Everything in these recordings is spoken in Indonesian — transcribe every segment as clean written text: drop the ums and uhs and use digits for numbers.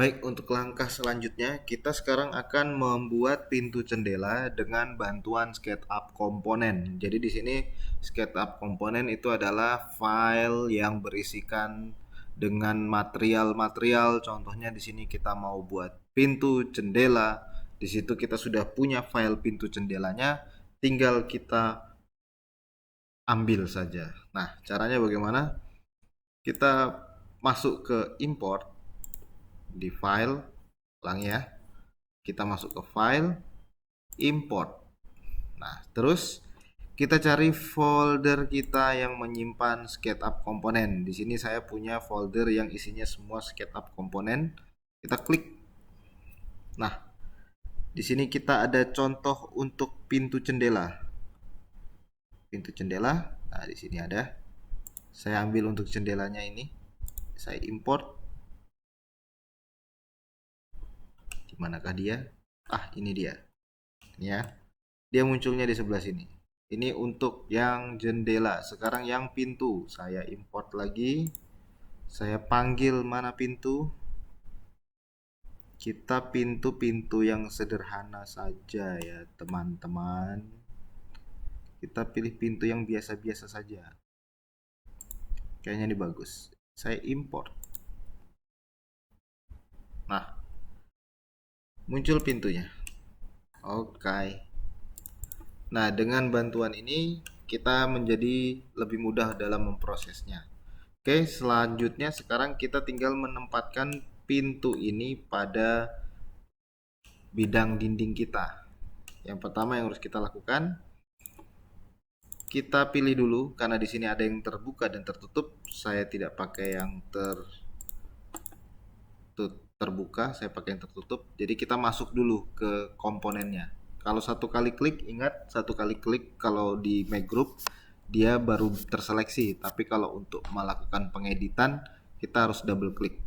Baik, untuk langkah selanjutnya kita sekarang akan membuat pintu jendela dengan bantuan SketchUp komponen. Jadi di sini SketchUp komponen itu adalah file yang berisikan dengan material-material. Contohnya di sini kita mau buat pintu jendela. Di situ kita sudah punya file pintu jendelanya, tinggal kita ambil saja. Nah, caranya bagaimana? Kita masuk ke import di file, ulang ya. Kita masuk ke file, import. Nah, terus kita cari folder kita yang menyimpan SketchUp komponen. Di sini saya punya folder yang isinya semua SketchUp komponen. Kita klik. Nah, di sini kita ada contoh untuk pintu jendela. Pintu jendela. Nah, di sini ada. Saya ambil untuk jendelanya ini. Saya import. Di manakah dia? Ah, ini dia. Ya. Dia munculnya di sebelah sini. Ini untuk yang jendela. Sekarang yang pintu. Saya import lagi. Saya panggil mana pintu? Kita pintu-pintu yang sederhana saja ya, teman-teman. Kita pilih pintu yang biasa-biasa saja. Kayaknya ini bagus. Saya import. Nah, muncul pintunya. Oke. Nah, dengan bantuan ini kita menjadi lebih mudah dalam memprosesnya. Oke, selanjutnya sekarang kita tinggal menempatkan pintu ini pada bidang dinding kita. Yang pertama yang harus kita lakukan, kita pilih dulu karena di sini ada yang terbuka dan tertutup. Saya tidak pakai yang terbuka, saya pakai yang tertutup. Jadi kita masuk dulu ke komponennya. Kalau satu kali klik, ingat satu kali klik kalau di Make Group dia baru terseleksi. Tapi kalau untuk melakukan pengeditan kita harus double klik.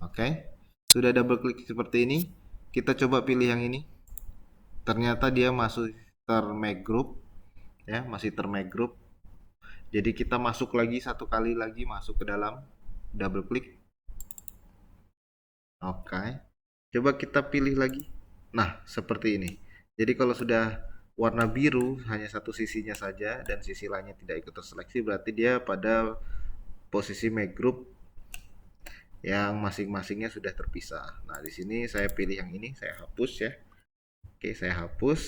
Oke, sudah double klik seperti ini. Kita coba pilih yang ini. Ternyata dia masuk termake group, ya masih termake group. Jadi kita masuk lagi satu kali lagi masuk ke dalam, double klik. Oke, coba kita pilih lagi. Nah, seperti ini. Jadi kalau sudah warna biru hanya satu sisinya saja dan sisi lainnya tidak ikut terseleksi, berarti dia pada posisi make group yang masing-masingnya sudah terpisah. Nah, di sini saya pilih yang ini, saya hapus ya. Oke, saya hapus.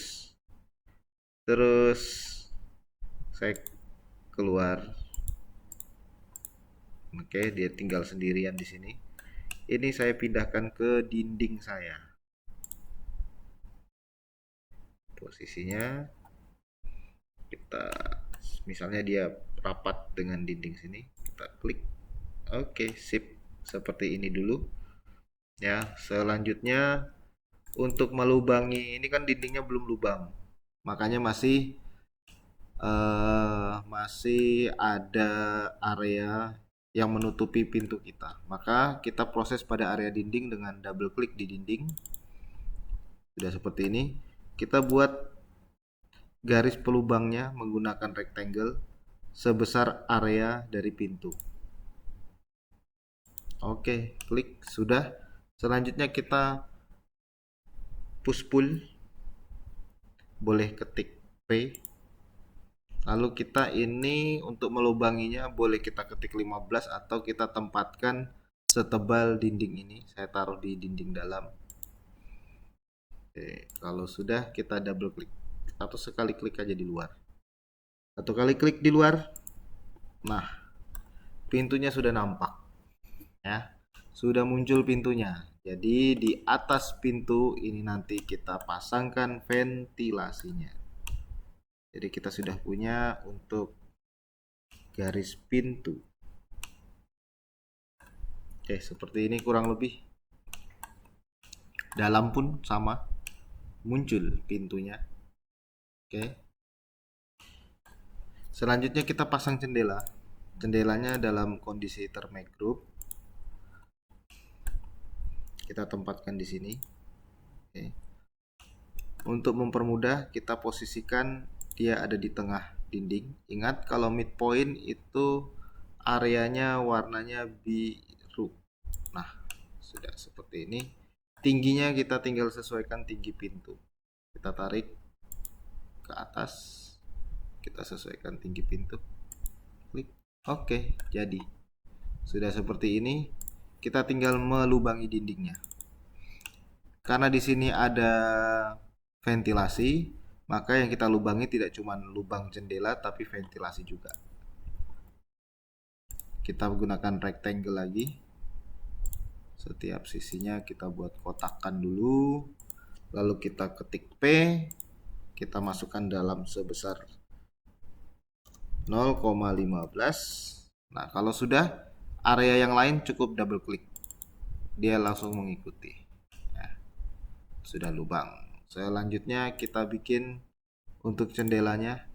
Terus saya keluar. Oke, dia tinggal sendirian di sini. Ini saya pindahkan ke dinding saya. Posisinya kita misalnya dia rapat dengan dinding sini, kita klik. Oke, sip. Seperti ini dulu. Ya, selanjutnya untuk melubangi ini kan dindingnya belum lubang. Makanya masih ada area yang menutupi pintu kita. Maka kita proses pada area dinding dengan double klik di dinding. Sudah seperti ini. Kita buat garis pelubangnya menggunakan rectangle sebesar area dari pintu. Oke, klik sudah. Selanjutnya kita push pull. Boleh ketik P. Lalu kita ini untuk melubanginya boleh kita ketik 15 atau kita tempatkan setebal dinding ini. Saya taruh di dinding dalam. Oke, kalau sudah kita double klik atau sekali klik aja di luar. Satu kali klik di luar. Nah, pintunya sudah nampak. Ya. Sudah muncul pintunya. Jadi di atas pintu ini nanti kita pasangkan ventilasinya. Jadi kita sudah punya untuk garis pintu. Oke, seperti ini kurang lebih. Dalam pun sama, muncul pintunya. Oke. Selanjutnya kita pasang jendela. Jendelanya dalam kondisi termake group. Kita tempatkan di sini. Oke. Untuk mempermudah, kita posisikan dia ada di tengah dinding. Ingat kalau midpoint itu areanya warnanya biru. Nah, sudah seperti ini. Tingginya kita tinggal sesuaikan tinggi pintu. Kita tarik ke atas, kita sesuaikan tinggi pintu, klik. Oke, jadi sudah seperti ini. Kita tinggal melubangi dindingnya. Karena di sini ada ventilasi, maka yang kita lubangi tidak cuma lubang jendela tapi ventilasi juga. Kita gunakan rectangle lagi. Setiap sisinya kita buat kotakan dulu. Lalu kita ketik P, kita masukkan dalam sebesar 0,15. Nah, kalau sudah, area yang lain cukup double klik. Dia langsung mengikuti. Nah, sudah lubang. Selanjutnya kita bikin untuk jendelanya.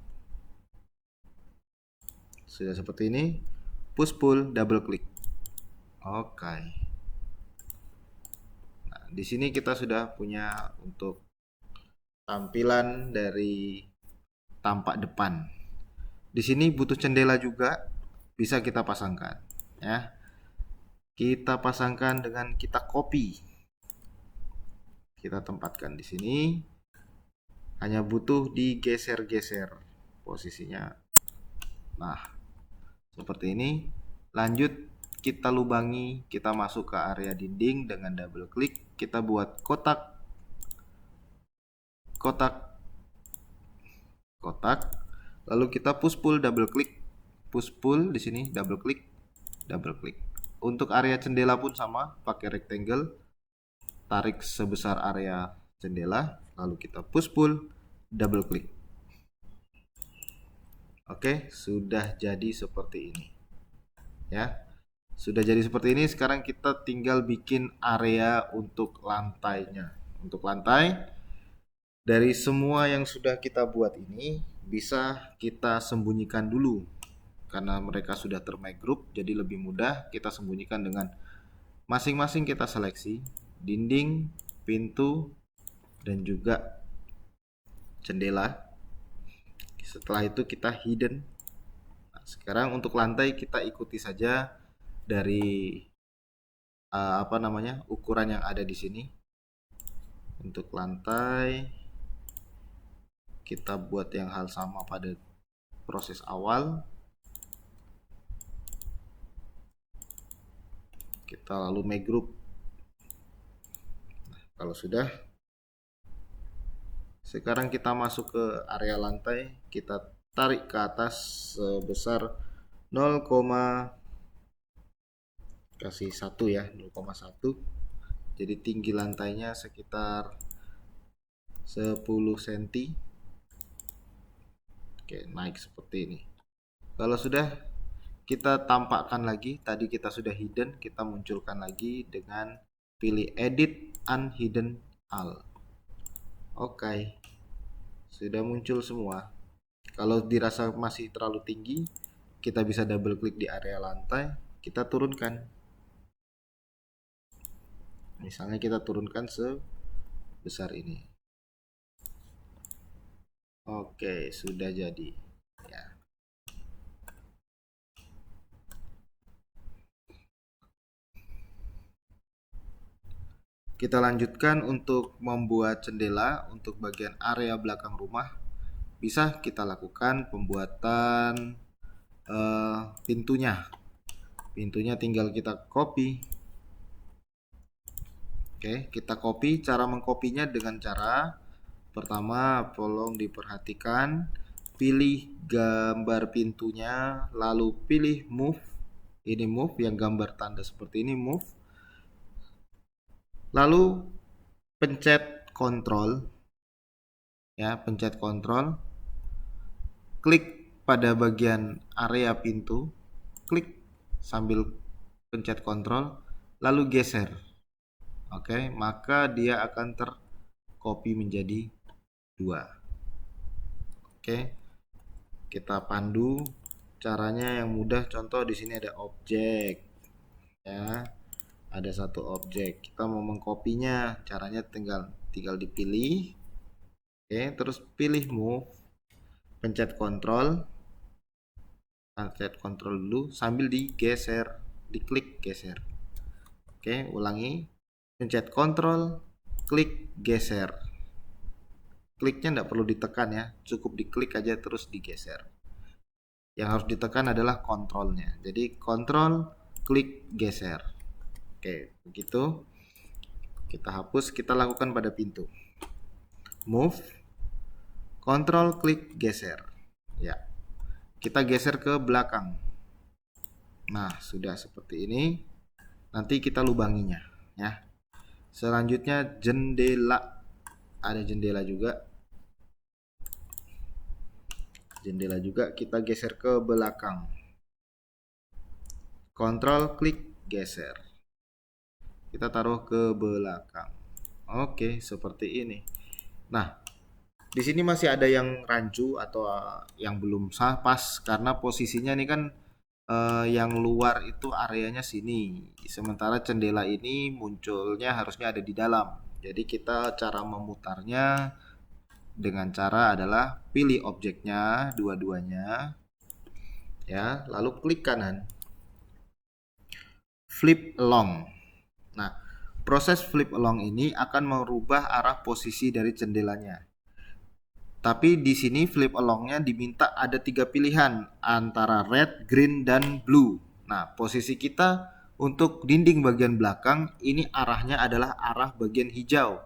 Sudah seperti ini. Push pull double klik. Oke. Nah, di sini kita sudah punya untuk tampilan dari tampak depan. Di sini butuh jendela juga, bisa kita pasangkan, ya. Kita pasangkan dengan kita copy. Kita tempatkan di sini. Hanya butuh digeser-geser posisinya. Nah, seperti ini. Lanjut kita lubangi, kita masuk ke area dinding dengan double klik. Kita buat kotak, kotak, kotak. Lalu kita push pull double klik, push pull di sini double klik, double klik. Untuk area jendela pun sama, pakai rectangle, tarik sebesar area jendela, lalu kita push pull double klik. Oke, sudah jadi seperti ini. Ya. Sudah jadi seperti ini, sekarang kita tinggal bikin area untuk lantainya. Untuk lantai, dari semua yang sudah kita buat ini, bisa kita sembunyikan dulu. Karena mereka sudah termygroup, jadi lebih mudah kita sembunyikan dengan masing-masing kita seleksi. Dinding, pintu, dan juga jendela. Setelah itu kita hidden. Nah, sekarang untuk lantai kita ikuti saja dari ukuran yang ada di sini. Untuk lantai kita buat yang hal sama pada proses awal. Kita lalu make group. Nah, kalau sudah, sekarang kita masuk ke area lantai, kita tarik ke atas sebesar 0,1 ya, 0,1. Jadi tinggi lantainya sekitar 10 cm. Oke, naik seperti ini. Kalau sudah, kita tampakkan lagi. Tadi kita sudah hidden, kita munculkan lagi dengan pilih edit unhidden all. Oke, sudah muncul semua. Kalau dirasa masih terlalu tinggi, kita bisa double klik di area lantai, kita turunkan. Misalnya kita turunkan sebesar ini. Oke, sudah jadi. Ya. Kita lanjutkan untuk membuat jendela untuk bagian area belakang rumah. Bisa kita lakukan pembuatan pintunya. Pintunya tinggal kita copy. Oke, kita copy. Cara mengkopinya dengan cara pertama, tolong diperhatikan, pilih gambar pintunya, lalu pilih move. Ini move yang gambar tanda seperti ini, move. Lalu pencet Ctrl, ya, pencet Ctrl, klik pada bagian area pintu, klik sambil pencet Ctrl, lalu geser. Oke, maka dia akan tercopy menjadi 2. Oke, kita pandu caranya yang mudah. Contoh di sini ada objek, ya. Ada satu objek, kita mau mengkopinya, caranya tinggal dipilih. Oke, terus pilih move, pencet Ctrl dulu sambil digeser, diklik geser. Oke, ulangi, pencet Ctrl, klik geser. Kliknya tidak perlu ditekan ya, cukup diklik aja terus digeser. Yang harus ditekan adalah kontrolnya. Jadi kontrol, klik, geser. Oke, begitu. Kita hapus, kita lakukan pada pintu. Move, kontrol, klik, geser. Ya, kita geser ke belakang. Nah, sudah seperti ini. Nanti kita lubanginya, ya. Selanjutnya jendela. Ada jendela juga. Jendela juga kita geser ke belakang. Kontrol, klik, geser. Kita taruh ke belakang. Oke, seperti ini. Nah, di sini masih ada yang rancu atau yang belum sah pas karena posisinya ini kan yang luar itu areanya sini. Sementara jendela ini munculnya harusnya ada di dalam. Jadi kita cara memutarnya dengan cara adalah pilih objeknya dua-duanya ya, lalu klik kanan. Flip along. Nah, proses flip along ini akan merubah arah posisi dari jendelanya. Tapi di sini flip alongnya diminta ada 3 pilihan antara red, green, dan blue. Nah, posisi kita untuk dinding bagian belakang ini arahnya adalah arah bagian hijau.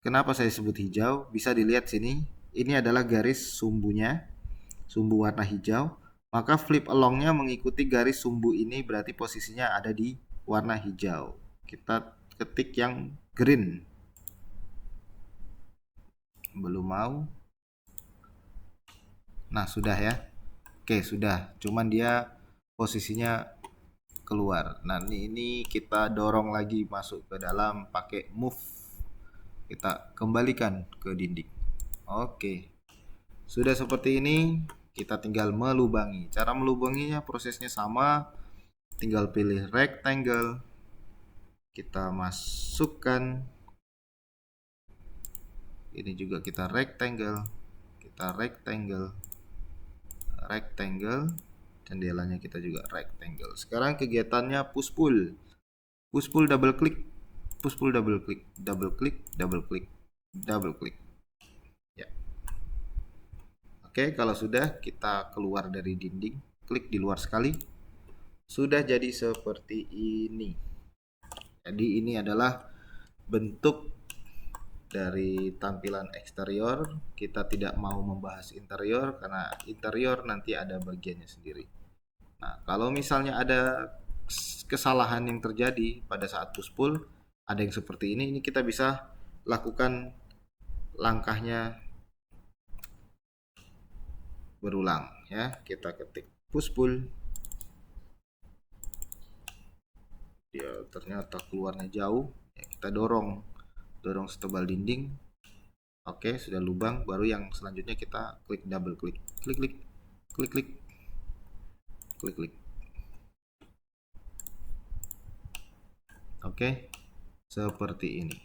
Kenapa saya sebut hijau? Bisa dilihat sini. Ini adalah garis sumbunya, sumbu warna hijau. Maka flip alongnya mengikuti garis sumbu ini berarti posisinya ada di warna hijau. Kita ketik yang green. Belum mau. Nah, sudah ya. Oke, sudah. Cuman dia posisinya keluar. Nah, ini kita dorong lagi masuk ke dalam pakai move. Kita kembalikan ke dinding. Oke. Sudah seperti ini, kita tinggal melubangi. Cara melubanginya prosesnya sama. Tinggal pilih rectangle. Kita masukkan. Ini juga kita rectangle. Kita rectangle. Rectangle. Jendelanya kita juga rectangle. Sekarang kegiatannya push pull. Push pull double klik. Push pull double klik. Double klik, double klik, double klik. Ya. Oke, kalau sudah kita keluar dari dinding, klik di luar sekali. Sudah jadi seperti ini. Jadi ini adalah bentuk dari tampilan eksterior. Kita tidak mau membahas interior karena interior nanti ada bagiannya sendiri. Nah, kalau misalnya ada kesalahan yang terjadi pada saat push pull, ada yang seperti ini kita bisa lakukan langkahnya berulang ya. Kita ketik push pull. Dia ternyata keluarnya jauh, ya, kita dorong setebal dinding. Oke, sudah lubang. Baru yang selanjutnya kita klik double klik, klik klik, klik klik, klik klik. Oke, seperti ini.